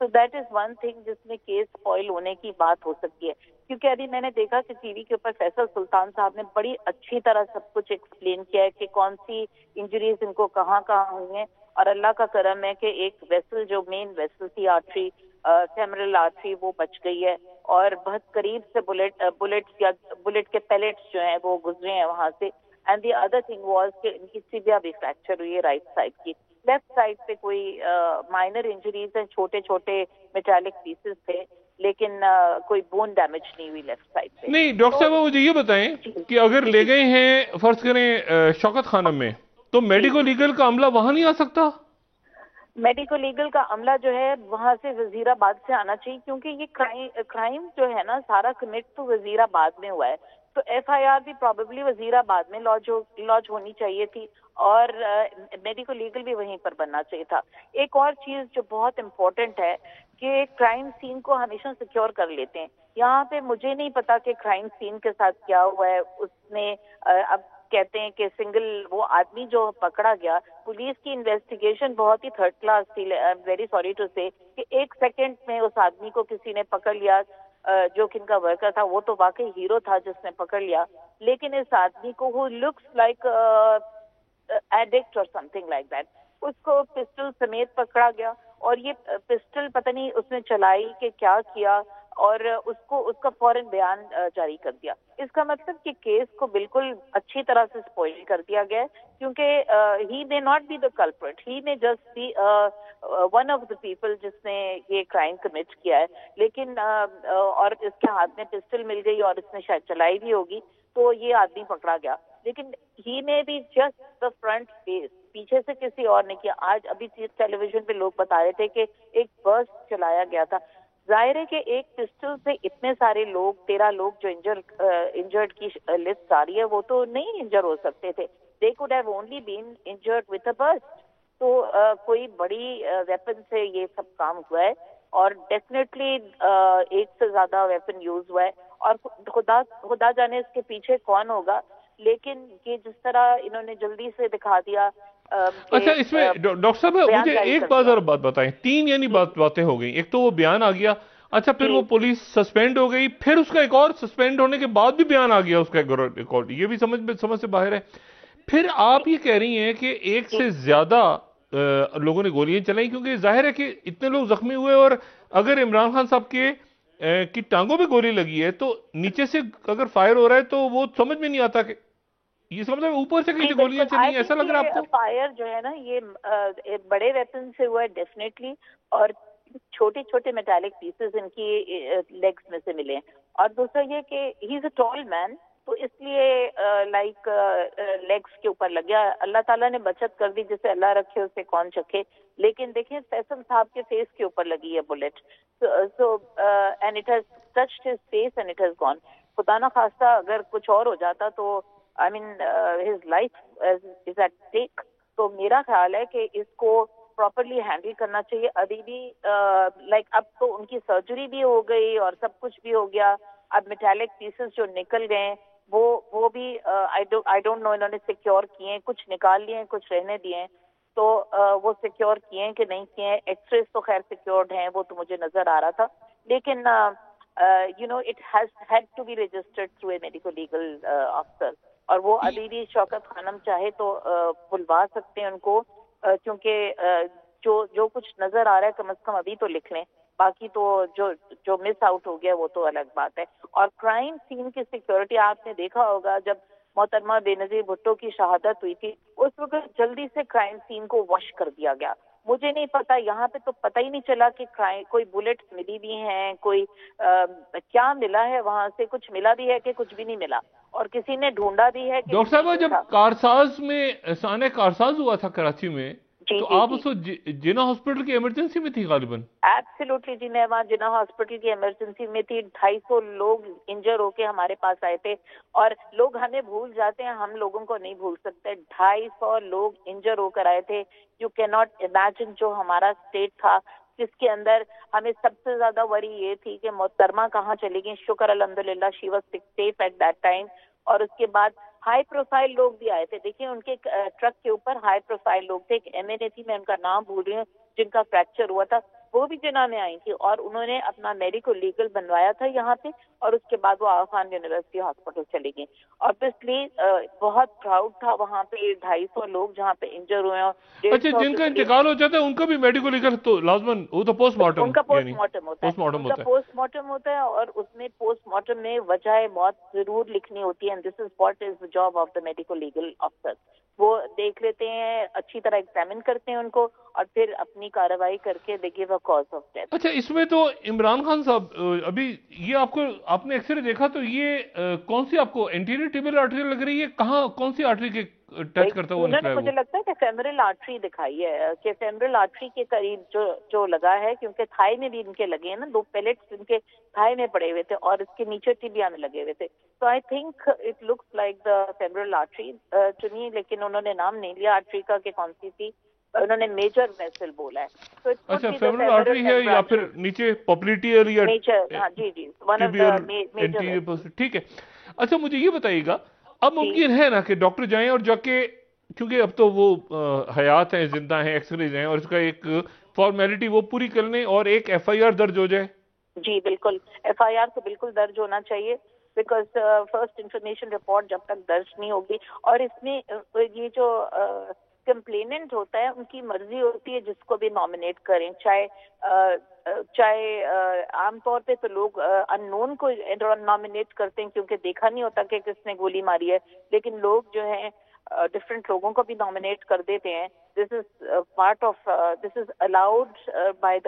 تو that is one thing جس میں کیس فائل ہونے کی بات ہو سکتی ہے. کیونکہ ابھی میں نے دیکھا کہ ٹی وی کے اوپر فیصل سلطان صاحب نے بڑی اچھی طرح سب کچھ ایکسپلین کیا ہے کہ کون سی انجریز ان کو کہاں کہاں ہوئی ہیں, اور اللہ کا کرم ہے کہ ایک ویسل جو مین ویسل تھی آرٹری, فیمرل آرٹری, وہ بچ گئی ہے, اور بہت قریب سے بلٹ کے پیلٹس جو ہیں وہ گزرے ہیں وہاں سے. And the other thing was کہ ان کی سیبیا بھی فریکچر ہوئی ہے رائٹ سائڈ کی. لیفٹ سائڈ پہ کوئی مائنر انجریز ہیں, چھوٹے چھوٹے میٹالک پیسز تھے, لیکن کوئی بون ڈیمیج نہیں ہوئی لیفٹ سائڈ پہ. نہیں ڈاکٹر صاحب مجھے یہ بتائیں کہ اگر لے گئے ہیں فرض کریں شوکت خانم میں, تو میڈیکو لیگل کا عملہ وہاں نہیں آ سکتا؟ میڈیکو لیگل کا عملہ جو ہے وہاں سے وزیر آباد سے آنا چاہیے, کیونکہ یہ کرائم جو ہے نا سارا کمٹ تو وزیر آباد میں ہوا ہے, تو ایف آئی آر بھی پروبیبلی وزیر آباد میں لانچ ہونی چاہیے تھی, اور میڈیکو لیگل بھی وہیں پر بننا چاہیے تھا. ایک اور چیز جو بہت امپورٹنٹ ہے کہ کرائم سین کو ہمیشہ سیکیور کر لیتے ہیں. یہاں پہ مجھے نہیں پتا کہ کرائم سین کے ساتھ کیا ہوا ہے. اس نے اب کہتے ہیں کہ سنگل وہ آدمی جو پکڑا گیا, پولیس کی انویسٹیگیشن بہت ہی تھرڈ کلاس تھی. I am very sorry to سے کہ 1 سیکنڈ میں اس آدمی کو کسی نے پکڑ لیا جو کن کا ورکر تھا. وہ تو واقعی ہیرو تھا جس نے پکڑ لیا, لیکن اس آدمی کو who looks like addict or something like that, اس کو پسٹل سمیت پکڑا گیا, اور یہ پسٹل پتہ نہیں اس نے چلائی کہ کیا کیا, اور اس کا فوراً بیان جاری کر دیا. اس کا مطلب کہ کیس کو بالکل اچھی طرح سے سپوائل کر دیا گیا ہے, کیونکہ ہی may not be the culprit, he may just be one of the people جس نے یہ کرائم کمٹ کیا ہے. لیکن اور اس کے ہاتھ میں پسٹل مل گئی اور اس نے شاید چلائی بھی ہوگی, تو یہ آدمی پکڑا گیا. لیکن ہی میں بھی جسٹ دا فرنٹ فیس, پیچھے سے کسی اور نے کیا. آج ابھی ٹیلی ویژن پہ لوگ بتا رہے تھے کہ ایک برسٹ چلایا گیا تھا. ظاہر ہے کہ ایک پسٹل سے اتنے سارے لوگ, 13 لوگ جو انجرڈ کی لسٹ آ رہی ہے, وہ تو نہیں انجر ہو سکتے تھے. they could have only been injured with a burst. تو کوئی بڑی ویپن سے یہ سب کام ہوا ہے, اور ڈیفینیٹلی ایک سے زیادہ ویپن یوز ہوا ہے, اور خدا جانے اس کے پیچھے کون ہوگا. لیکن یہ جس طرح انہوں نے جلدی سے دکھا دیا. اچھا, اس میں ڈاکٹر صاحب مجھے ایک بات اور بات بتائیں. 3 یعنی باتیں ہو گئیں. ایک تو وہ بیان آ گیا, اچھا پھر وہ پولیس سسپینڈ ہو گئی, پھر اس کا ایک اور سسپینڈ ہونے کے بعد بھی بیان آ گیا اس کا ایک, یہ بھی سمجھ سے باہر ہے. پھر آپ یہ کہہ رہی ہیں کہ ایک سے زیادہ لوگوں نے گولیاں چلائیں, کیونکہ ظاہر ہے کہ اتنے لوگ زخمی ہوئے, اور اگر عمران خان صاحب کی ٹانگوں پہ گولی لگی ہے تو نیچے سے اگر فائر ہو رہا ہے تو وہ سمجھ میں نہیں آتا کہ یہ سمجھ میں اوپر سے کہیں گولیاں چلی ہیں, ایسا لگ رہا ہے آپ کو؟ فائر جو ہے نا یہ بڑے ویپن سے ہوا ہے ڈیفینیٹلی, اور چھوٹے چھوٹے میٹالک پیسز ان کی لیگز میں سے ملے ہیں. اور دوسرا یہ کہ ہی از اے ٹال مین, تو اس لیے لائک لیگز کے اوپر لگ گیا. اللہ تعالیٰ نے بچت کر دی, جسے اللہ رکھے اسے کون چکھے. لیکن دیکھیں فیصل صاحب کے فیس کے اوپر لگی ہے bullet, so and it has touched his face and it has gone. خدا نہ خواستہ اگر کچھ اور ہو جاتا تو I mean his life is at stake. تو میرا خیال ہے کہ اس کو پراپرلی ہینڈل کرنا چاہیے. ابھی بھی لائک اب تو ان کی سرجری بھی ہو گئی اور سب کچھ بھی ہو گیا. اب میٹالک پیسز جو نکل گئے وہ بھی I don't know انہوں نے سیکیور کیے ہیں, کچھ نکال لیے ہیں, کچھ رہنے دیے ہیں. تو وہ سیکیور کیے ہیں کہ نہیں کیے ہیں. ایکس ریز تو خیر سیکیورڈ ہیں, وہ تو مجھے نظر آ رہا تھا. لیکن it has had to be registered through a medical legal officer. اور وہ ابھی بھی شوکت خانم چاہے تو بلوا سکتے ہیں ان کو, کیونکہ جو کچھ نظر آ رہا ہے کم از کم ابھی تو لکھ لیں. باقی تو جو مس آؤٹ ہو گیا وہ تو الگ بات ہے. اور کرائم سین کی سیکیورٹی آپ نے دیکھا ہوگا, جب محترمہ بے نظیر بھٹو کی شہادت ہوئی تھی اس وقت جلدی سے کرائم سین کو واش کر دیا گیا. مجھے نہیں پتا, یہاں پہ تو پتہ ہی نہیں چلا کہ کوئی بلٹ ملی بھی ہیں, کوئی کیا ملا ہے وہاں سے, کچھ ملا بھی ہے کہ کچھ بھی نہیں ملا, اور کسی نے ڈھونڈا بھی ہے کہ ڈاکٹر صاحب جب کارساز میں سانحہ کارساز ہوا تھا کراچی میں, تو آپ اس وقت جناح ہاسپٹل کی ایمرجنسی میں تھی غالباً؟ ایبسلیوٹلی جی, میں وہاں جناح ہاسپٹل کی ایمرجنسی میں تھی. 250 لوگ انجر ہو کے ہمارے پاس آئے تھے, اور لوگ ہمیں بھول جاتے ہیں, ہم لوگوں کو نہیں بھول سکتے. 250 لوگ انجر ہو کر آئے تھے. یو کی ناٹ امیجن جو ہمارا اسٹیٹ تھا, جس کے اندر ہمیں سب سے زیادہ وری یہ تھی کہ محترمہ کہاں چلی گئی. شکر الحمدللہ she was safe at that time. اور اس کے بعد ہائی پروفائل لوگ بھی آئے تھے. دیکھیں ان کے ٹرک کے اوپر ہائی پروفائل لوگ تھے. ایک ایم این اے تھی, میں ان کا نام بھول رہی ہوں, جن کا فریکچر ہوا تھا. وہ بھی جناح میں آئی تھی اور انہوں نے اپنا میڈیکو لیگل بنوایا تھا یہاں پہ، اور اس کے بعد وہ آغا خان یونیورسٹی ہاسپٹل چلی گئی. آبویسلی بہت کراؤڈ تھا وہاں پہ، 250 لوگ جہاں پہ انجر ہوئے ہیں. اچھا، جن کا انتقال ہو جاتا ہے ان کا بھی میڈیکل لیگل تو لازماً وہ تو پوسٹ مارٹم، ان کا پوسٹ مارٹم ہوتا ہے، مارٹم ان کا پوسٹ مارٹم ہوتا ہے، اور اس میں پوسٹ مارٹم میں وجہ موت ضرور لکھنی ہوتی ہے. And this is what is the job of the medical legal افسر. وہ دیکھ لیتے ہیں، اچھی طرح ایگزامن کرتے ہیں ان کو، اور پھر اپنی کارروائی کر کے دے give a cause of death. اچھا، اس میں تو عمران خان صاحب ابھی یہ آپ نے اکثر دیکھا تو یہ کون سی آپ کو انٹیریور ٹیبل آرٹری لگ رہی ہے؟ کہاں کون سی آرٹری کے ٹچ کرتا ہوا نکلا ہے وہ؟ مجھے لگتا ہے کہ فیمرل آرٹری دکھائی ہے، کہ فیمرل آرٹری کے قریب جو لگا ہے، کیونکہ تھائی میں بھی ان کے لگے ہیں نا، 2 پیلٹس ان کے تھائی میں پڑے ہوئے تھے اور اس کے نیچے ٹبیا میں لگے ہوئے تھے. تو I think it looks like the femoral artery to me, لیکن انہوں نے نام نہیں لیا آرٹری کا کہ کون سی تھی، انہوں نے میجر ویسل بولا ہے. اچھا، فیمرل آرٹری ہے یا پھر نیچے پاپلیٹیئر یا میجر؟ ہاں جی، ون آف دا میجر. ٹھیک ہے. اچھا، مجھے یہ بتائیے گا، اب ممکن ہے نا کہ ڈاکٹر جائیں اور جا کے، کیونکہ اب تو وہ حیات ہیں، زندہ ہیں، ایکس ریز ہیں، اور اس کا ایک فارمیلٹی وہ پوری کر لیں اور ایک ایف آئی آر درج ہو جائے. جی بالکل، ایف آئی آر تو بالکل درج ہونا چاہیے، بیکاز فرسٹ انفارمیشن رپورٹ جب تک درج نہیں ہوگی، اور اس میں یہ جو کمپلیننٹ ہوتا ہے ان کی مرضی ہوتی ہے جس کو بھی نامنیٹ کریں، چاہے عام طور پہ تو لوگ ان نون کو نامنیٹ کرتے ہیں کیونکہ دیکھا نہیں ہوتا کہ کس نے گولی ماری ہے، لیکن لوگ جو ہیں ڈفرینٹ لوگوں کو بھی نامنیٹ کر دیتے ہیں. This is part of this is allowed by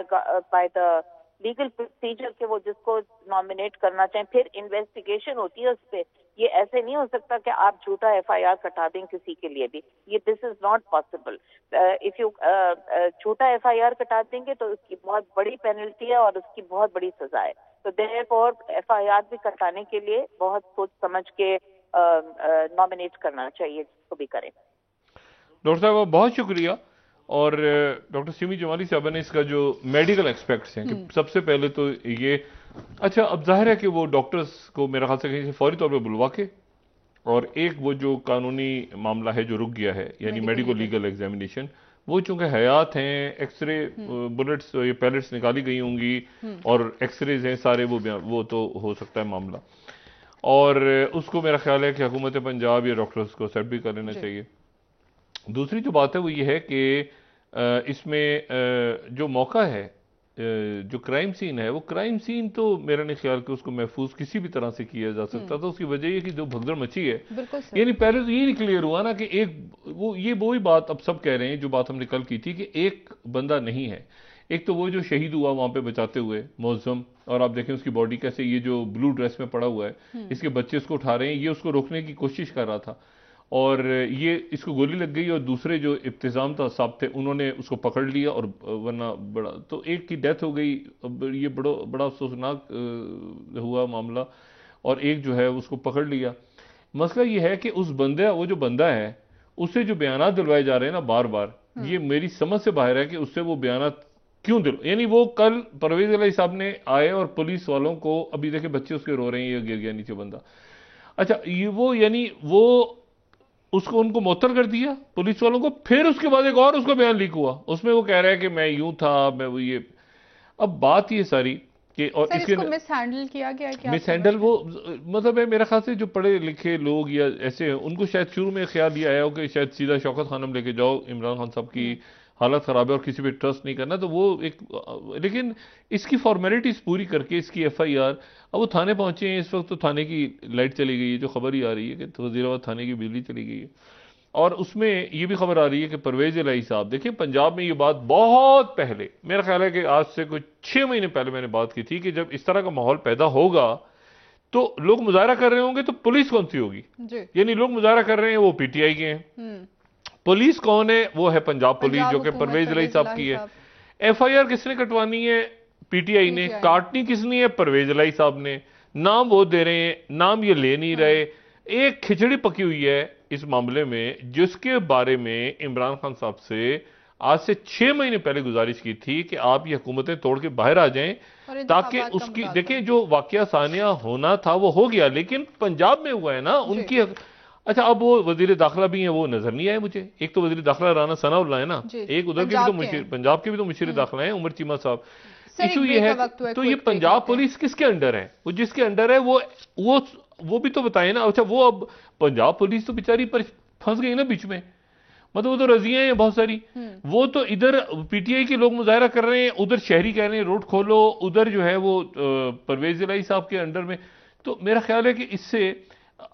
the legal procedure کہ وہ جس کو نامنیٹ کرنا چاہیں. پھر انویسٹیگیشن ہوتی ہے اس پہ. یہ ایسے نہیں ہو سکتا کہ آپ جھوٹا ایف آئی آر کٹا دیں کسی کے لیے بھی، یہ this is not possible. If you جھوٹا ایف آئی آر کٹا دیں گے تو اس کی بہت بڑی پینلٹی ہے اور اس کی بہت بڑی سزا ہے. تو دیر فور ایف آئی آر بھی کٹانے کے لیے بہت سوچ سمجھ کے نامنیٹ کرنا چاہیے جس کو بھی کریں. ڈاکٹر صاحب بہت شکریہ. اور ڈاکٹر سیمی جمالی صاحبہ نے اس کا جو میڈیکل ایکسپیکٹس ہیں کہ سب سے پہلے تو یہ، اچھا اب ظاہر ہے کہ وہ ڈاکٹرز کو میرا خیال سے کہیں سے فوری طور پہ بلوا کے، اور ایک وہ جو قانونی معاملہ ہے جو رک گیا ہے یعنی میڈیکل لیگل ایگزامینیشن، وہ چونکہ حیات ہیں، ایکس رے بلٹس یہ پیلٹس نکالی گئی ہوں گی اور ایکس ریز ہیں سارے، وہ تو ہو سکتا ہے معاملہ، اور اس کو میرا خیال ہے کہ حکومت پنجاب یا ڈاکٹرز کو سیٹ بھی کر لینا چاہیے. دوسری جو بات ہے وہ یہ ہے کہ اس میں جو موقع ہے، جو کرائم سین ہے، وہ کرائم سین تو میرا نہیں خیال کہ اس کو محفوظ کسی بھی طرح سے کیا جا سکتا. تو اس کی وجہ یہ کہ جو بھگدڑ مچی ہے، یعنی پہلے تو یہ نہیں کلیئر ہوا نا کہ وہی بات اب سب کہہ رہے ہیں جو بات ہم نے کل کی تھی کہ ایک بندہ نہیں ہے. ایک تو وہ جو شہید ہوا وہاں پہ بچاتے ہوئے معظم، اور آپ دیکھیں اس کی باڈی کیسے، یہ جو بلو ڈریس میں پڑا ہوا ہے، اس کے بچے اس کو اٹھا رہے ہیں، یہ اس کو روکنے کی کوشش کر رہا تھا اور یہ اس کو گولی لگ گئی، اور دوسرے جو ابتسام صاحب تھے انہوں نے اس کو پکڑ لیا، اور ورنہ بڑا تو ایک کی ڈیتھ ہو گئی. اب یہ بڑا افسوسناک ہوا معاملہ، اور ایک جو ہے اس کو پکڑ لیا. مسئلہ یہ ہے کہ وہ جو بندہ ہے اسے جو بیانات دلوائے جا رہے ہیں نا بار بار، یہ میری سمجھ سے باہر ہے کہ اس سے وہ بیانات کیوں یعنی وہ کل پرویز الہی صاحب نے آئے اور پولیس والوں کو، ابھی دیکھیں بچے اس کے رو رہے ہیں، یہ گر گیا نیچے بندہ. اچھا وہ اس کو ان کو معطل کر دیا پولیس والوں کو، پھر اس کے بعد ایک اور اس کو بیان لیک ہوا، اس میں وہ کہہ رہا ہے کہ میں یوں تھا، میں وہ یہ. اب بات یہ ساری کہ اور اس کے مس ہینڈل کیا گیا، مس ہینڈل وہ مطلب ہے میرا خیال سے جو پڑھے لکھے لوگ یا ایسے ہیں ان کو شاید شروع میں خیال یہ آیا ہو کہ شاید سیدھا شوکت خانم لے کے جاؤ، عمران خان صاحب کی حالت خراب ہے اور کسی پہ ٹرسٹ نہیں کرنا، تو وہ ایک، لیکن اس کی فارمیلٹیز پوری کر کے اس کی ایف آئی آر، اب وہ تھانے پہنچے ہیں اس وقت، تو تھانے کی لائٹ چلی گئی ہے، جو خبر ہی آ رہی ہے کہ وزیر آباد تھانے کی بجلی چلی گئی ہے. اور اس میں یہ بھی خبر آ رہی ہے کہ پرویز الہی صاحب، دیکھیں پنجاب میں یہ بات بہت پہلے، میرا خیال ہے کہ آج سے کچھ 6 مہینے پہلے میں نے بات کی تھی کہ جب اس طرح کا ماحول پیدا ہوگا تو لوگ مظاہرہ کر رہے ہوں گے تو پولیس کون سی ہوگی؟ یعنی لوگ مظاہرہ کر رہے ہیں وہ پی ٹی آئی کے ہیں، پولیس کون ہے؟ وہ ہے پنجاب پولیس جو کہ پرویز الہی صاحب کی ہے. ایف آئی آر کس نے کٹوانی ہے؟ پی ٹی آئی نے. کاٹنی کس نے ہے؟ پرویز الہی صاحب نے. نام وہ دے رہے ہیں، نام یہ لے نہیں رہے. ایک کھچڑی پکی ہوئی ہے اس معاملے میں جس کے بارے میں عمران خان صاحب سے آج سے 6 مہینے پہلے گزارش کی تھی کہ آپ یہ حکومتیں توڑ کے باہر آ جائیں تاکہ اس کی، دیکھیں جو واقعہ ثانیہ ہونا تھا وہ ہو گیا، لیکن پنجاب میں ہوا ہے نا، ان کی اچھا اب وہ وزیر داخلہ بھی ہیں، وہ نظر نہیں آئے مجھے. ایک تو وزیر داخلہ رانا ثناء اللہ ہے نا، ایک ادھر کے بھی تو مشیر، پنجاب کے بھی تو مشیر داخلہ ہیں عمر چیمہ صاحب. ایشو یہ ہے تو یہ پنجاب پولیس کس کے انڈر ہے؟ وہ جس کے انڈر ہے وہ بھی تو بتائیں نا. اچھا وہ اب پنجاب پولیس تو بیچاری پھنس گئی نا بیچ میں، مطلب وہ تو رضیاں ہیں بہت ساری. وہ تو ادھر پی ٹی آئی کے لوگ مظاہرہ کر رہے ہیں، ادھر شہری کہہ رہے ہیں روڈ کھولو، ادھر جو ہے وہ پرویز الہی صاحب کے انڈر میں. تو میرا خیال ہے کہ اس سے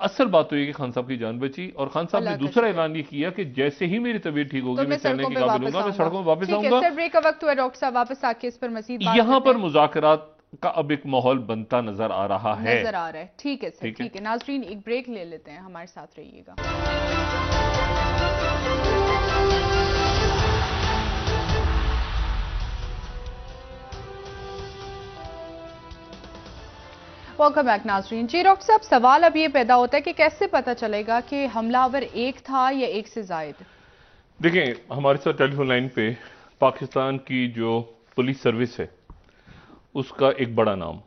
اصل بات تو یہ کہ خان صاحب کی جان بچی، اور خان صاحب نے دوسرا اعلان یہ کیا کہ جیسے ہی میری طبیعت ٹھیک ہوگی میں چلنے کے قابل ہوں گا، میں سڑکوں میں واپس آؤں گا. بریک کا وقت ہوا ڈاکٹر صاحب، واپس آ کے اس پر مزید بات یہاں پر مذاکرات کا اب ایک ماحول بنتا نظر آ رہا ہے. ٹھیک ہے سر، ٹھیک ہے. ناظرین ایک بریک لے لیتے ہیں، ہمارے ساتھ رہیے گا. ویلکم بیک ناظرین. جی ڈاکٹر صاحب، سوال اب یہ پیدا ہوتا ہے کہ کیسے پتہ چلے گا کہ حملہ آور ایک تھا یا ایک سے زائد؟ دیکھیں ہمارے ساتھ ٹیلی فون لائن پہ پاکستان کی جو پولیس سروس ہے اس کا ایک بڑا نام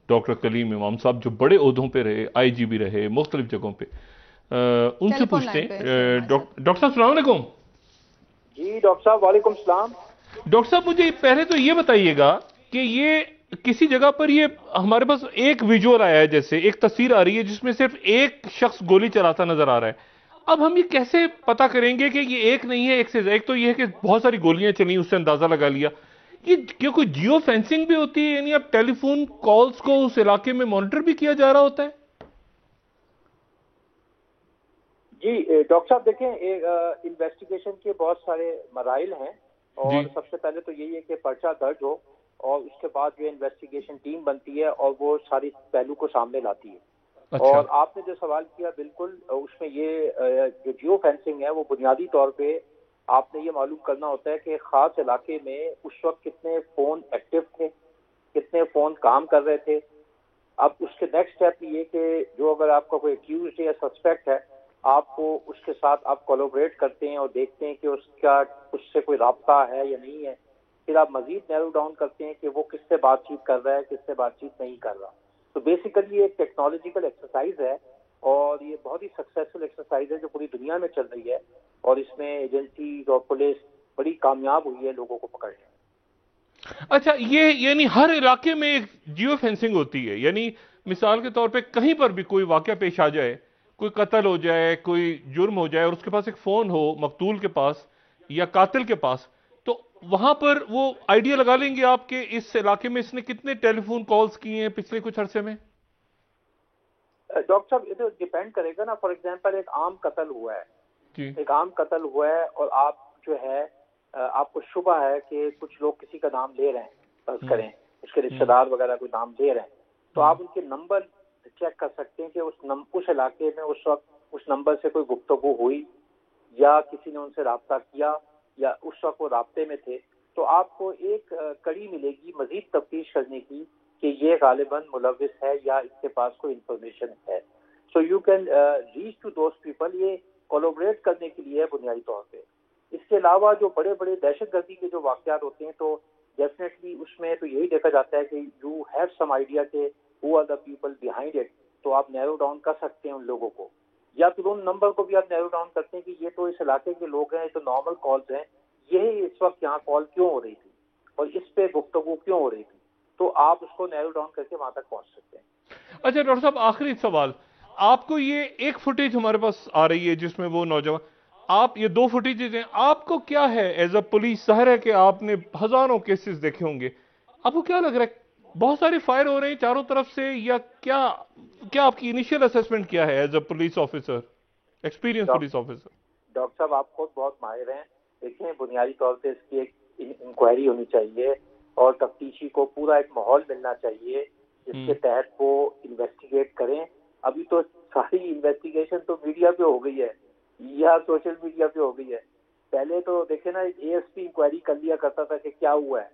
ڈاکٹر کلیم امام صاحب، جو بڑے عہدوں پہ رہے، آئی جی بھی رہے مختلف جگہوں پہ. ان سے پوچھتے ہیں. ڈاکٹر صاحب السلام علیکم. جی ڈاکٹر صاحب وعلیکم السلام. ڈاکٹر صاحب مجھے پہلے تو یہ بتائیے گا کہ یہ کسی جگہ پر یہ ہمارے پاس ایک ویژول آیا ہے، جیسے ایک تصویر آ رہی ہے جس میں صرف ایک شخص گولی چلاتا نظر آ رہا ہے. اب ہم یہ کیسے پتا کریں گے کہ یہ ایک نہیں ہے ایک سے ایک؟ تو یہ ہے کہ بہت ساری گولیاں چلیں، اس سے اندازہ لگا لیا. یہ کیا کوئی جیو فینسنگ بھی ہوتی ہے؟ یعنی اب ٹیلی فون کالز کو اس علاقے میں مانیٹر بھی کیا جا رہا ہوتا ہے؟ جی ڈاکٹر صاحب دیکھیں، انویسٹیگیشن کے بہت سارے مراحل ہیں، اور سب سے پہلے تو یہی ہے کہ پرچہ درج ہو، اور اس کے بعد جو انویسٹیگیشن ٹیم بنتی ہے اور وہ ساری پہلو کو سامنے لاتی ہے. اور آپ نے جو سوال کیا بالکل اس میں یہ جو جیو فینسنگ ہے وہ بنیادی طور پہ آپ نے یہ معلوم کرنا ہوتا ہے کہ خاص علاقے میں اس وقت کتنے فون ایکٹیو تھے، کتنے فون کام کر رہے تھے. اب اس کے نیکسٹ اسٹیپ یہ کہ جو اگر آپ کا کوئی ایکیوزڈ یا سسپیکٹ ہے، آپ کو اس کے ساتھ آپ کولیبریٹ کرتے ہیں اور دیکھتے ہیں کہ اس سے کوئی رابطہ ہے یا نہیں ہے. پھر آپ مزید نیرو ڈاؤن کرتے ہیں کہ وہ کس سے بات چیت کر رہا ہے، کس سے بات چیت نہیں کر رہا. تو بیسیکلی یہ ایک ٹیکنالوجیکل ایکسرسائز ہے، اور یہ بہت ہی سکسیسفل ایکسرسائز ہے جو پوری دنیا میں چل رہی ہے، اور اس میں ایجنسیز اور پولیس بڑی کامیاب ہوئی ہے لوگوں کو پکڑنے. اچھا یہ یعنی ہر علاقے میں ایک جیو فینسنگ ہوتی ہے؟ یعنی مثال کے طور پہ کہیں پر بھی کوئی واقعہ پیش آ جائے، کوئی قتل ہو جائے، کوئی جرم ہو جائے، اور اس کے پاس ایک فون ہو مقتول کے پاس یا قاتل کے پاس، تو وہاں پر وہ آئیڈیا لگا لیں گے آپ کہ اس علاقے میں اس نے کتنے ٹیلی فون کالز کی ہیں پچھلے کچھ عرصے میں؟ ڈاکٹر صاحب یہ تو ڈیپینڈ کرے گا نا. فار ایگزامپل ایک عام قتل ہوا ہے، ایک عام قتل ہوا ہے، اور آپ جو ہے آپ کو شبہ ہے کہ کچھ لوگ کسی کا نام لے رہے ہیں، فرض کریں اس کے رشتہ دار وغیرہ کوئی نام لے رہے ہیں، تو آپ ان کے نمبر چیک کر سکتے ہیں کہ اس علاقے میں اس وقت اس نمبر سے کوئی گفتگو ہوئی یا کسی نے ان سے رابطہ کیا یا اس وقت وہ رابطے میں تھے. تو آپ کو ایک کڑی ملے گی مزید تفتیش کرنے کی کہ یہ غالباً ملوث ہے یا اس کے پاس کوئی انفارمیشن ہے. So you can reach to those people. یہ کولیبریٹ کرنے کے لیے بنیادی طور پہ. اس کے علاوہ جو بڑے بڑے دہشت گردی کے جو واقعات ہوتے ہیں تو ڈیفینیٹلی اس میں تو یہی دیکھا جاتا ہے کہ یو ہیو سم آئیڈیا کہ who are the people behind it. تو آپ نیرو ڈاؤن کر سکتے ہیں ان لوگوں کو، یا پھر ان نمبر کو بھی آپ نیرو ڈاؤن کرتے ہیں کہ یہ تو اس علاقے کے لوگ ہیں، یہ تو نارمل کالز ہیں، یہ اس وقت یہاں کال کیوں ہو رہی تھی اور اس پہ گفتگو کیوں ہو رہی تھی. تو آپ اس کو نیرو ڈاؤن کر کے وہاں تک پہنچ سکتے ہیں. اچھا ڈاکٹر صاحب آخری سوال، آپ کو یہ ایک فوٹیج ہمارے پاس آ رہی ہے جس میں وہ نوجوان، آپ یہ دو فوٹیجز ہیں، آپ کو کیا ہے ایز اے پولیس؟ ظاہر ہے کہ آپ نے ہزاروں کیسز دیکھے ہوں گے، آپ کو کیا لگ رہا ہے بہت سارے فائر ہو رہے ہیں چاروں طرف سے، یا کیا آپ کی انیشیل اسسمنٹ کیا ہے as a police officer, experience police officer? Doctor صاحب آپ خود بہت ماہر ہیں. دیکھیں بنیادی طور پہ اس کی ایک انکوائری ہونی چاہیے اور تفتیشی کو پورا ایک ماحول ملنا چاہیے جس کے تحت وہ انویسٹیگیٹ کریں. ابھی تو ساری انویسٹیگیشن تو میڈیا پہ ہو گئی ہے یا سوشل میڈیا پہ ہو گئی ہے. پہلے تو دیکھیں نا اے ایس پی انکوائری کر لیا کرتا تھا کہ کیا ہوا ہے.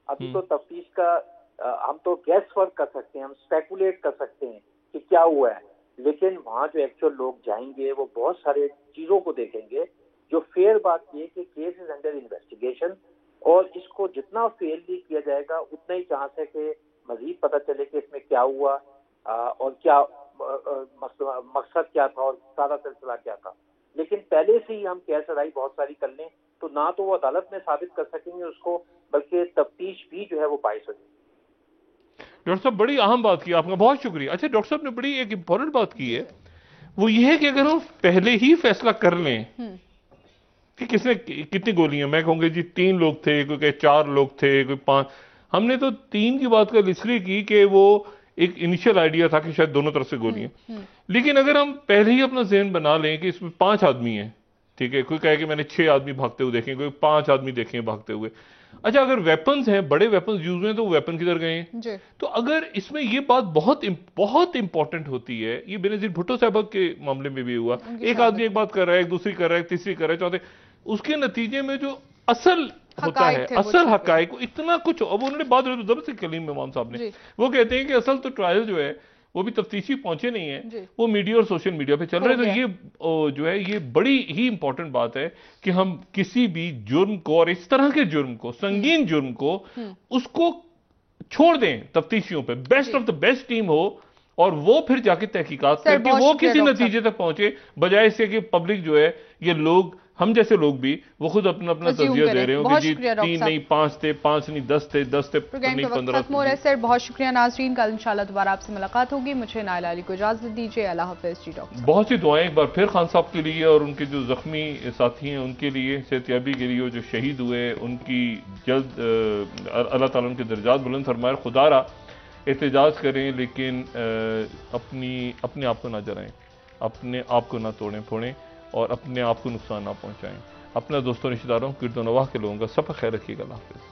ابھی تو تفتیش کا ہم تو گیس ورک کر سکتے ہیں، ہم اسپیکولیٹ کر سکتے ہیں کہ کیا ہوا ہے، لیکن وہاں جو ایکچوئل لوگ جائیں گے وہ بہت سارے چیزوں کو دیکھیں گے. جو فیئر بات یہ کہ کیس از انڈر انویسٹیگیشن، اور اس کو جتنا فیئرلی کیا جائے گا اتنا ہی چانس ہے کہ مزید پتہ چلے کہ اس میں کیا ہوا اور کیا مقصد کیا تھا اور سارا سلسلہ کیا تھا. لیکن پہلے سے ہی ہم کیس اڑائی بہت ساری کر لیں تو نہ تو وہ عدالت میں ثابت کر سکیں گے اس کو، بلکہ تفتیش بھی جو ہے وہ باعث ہو جائے گی. ڈاکٹر صاحب بڑی اہم بات کی آپ کا، بہت شکریہ. اچھا ڈاکٹر صاحب نے بڑی ایک امپورٹنٹ بات کی ہے، وہ یہ ہے کہ اگر ہم پہلے ہی فیصلہ کر لیں کہ کس نے کتنی گولیاں، میں کہوں گے جی 3 لوگ تھے، کوئی کہ 4 لوگ تھے، کوئی 5، ہم نے تو 3 کی بات کا اس لیے کی کہ وہ ایک انیشل آئیڈیا تھا کہ شاید دونوں طرف سے گولیاں. لیکن اگر ہم پہلے ہی اپنا ذہن بنا لیں کہ اس میں 5 آدمی ہیں، ٹھیک ہے، کوئی کہے کہ میں نے 6 آدمی بھاگتے ہوئے دیکھیں، کوئی 5 آدمی دیکھیں بھاگتے ہوئے. اچھا اگر ویپنز ہیں، بڑے ویپنز یوز ہوئے تو وہ ویپن کدھر گئے ہیں؟ تو اگر اس میں یہ بات بہت امپورٹنٹ ہوتی ہے، یہ بے نظیر بھٹو صاحبہ کے معاملے میں بھی ہوا، ایک آدمی ایک بات کر رہا ہے، ایک دوسری کر رہا ہے، ایک تیسری کر رہا ہے، چوتھے، اس کے نتیجے میں جو اصل ہوتا ہے، اصل حقائق اتنا کچھ. اب انہوں نے بات زبردست کلیم امام صاحب نے، وہ کہتے ہیں کہ اصل تو ٹرائل جو ہے وہ بھی تفتیشی پہنچے نہیں ہیں، وہ میڈیا اور سوشل میڈیا پہ چل رہے ہیں. تو یہ جو ہے یہ بڑی ہی امپورٹنٹ بات ہے کہ ہم کسی بھی جرم کو، اور اس طرح کے جرم کو، سنگین جرم کو، اس کو چھوڑ دیں تفتیشیوں پہ، best of the best team ہو، اور وہ پھر جا کے تحقیقات کر کے وہ کسی نتیجے تک پہنچے، بجائے اس سے کہ پبلک جو ہے، یہ لوگ، ہم جیسے لوگ بھی، وہ خود اپنا تجزیہ دے رہے ہوں کہ جی 3 نہیں 5 تھے، 5 نہیں 10 تھے، 10 تھے نہیں 15 تھے. سر بہت شکریہ. ناظرین کل انشاءاللہ دوبارہ آپ سے ملاقات ہوگی. مجھے نائلہ علی کو اجازت دیجیے. اللہ حافظ. جی ڈاکٹر بہت سی دعائیں ایک بار پھر خان صاحب کے لیے، اور ان کے جو زخمی ساتھی ہیں ان کے لیے صحتیابی کے لیے، جو شہید ہوئے ان کی جلد اللہ تعالیٰ ان کے درجات بلند فرمائے. خدا را احتجاج کریں لیکن اپنے آپ کو نہ جلائیں، اپنے آپ کو نہ توڑیں پھوڑیں، اور اپنے آپ کو نقصان نہ پہنچائیں. اپنا دوستوں رشتہ داروں، گرد و نواح کے لوگوں کا سب خیر رکھیے گا. اللہ حافظ.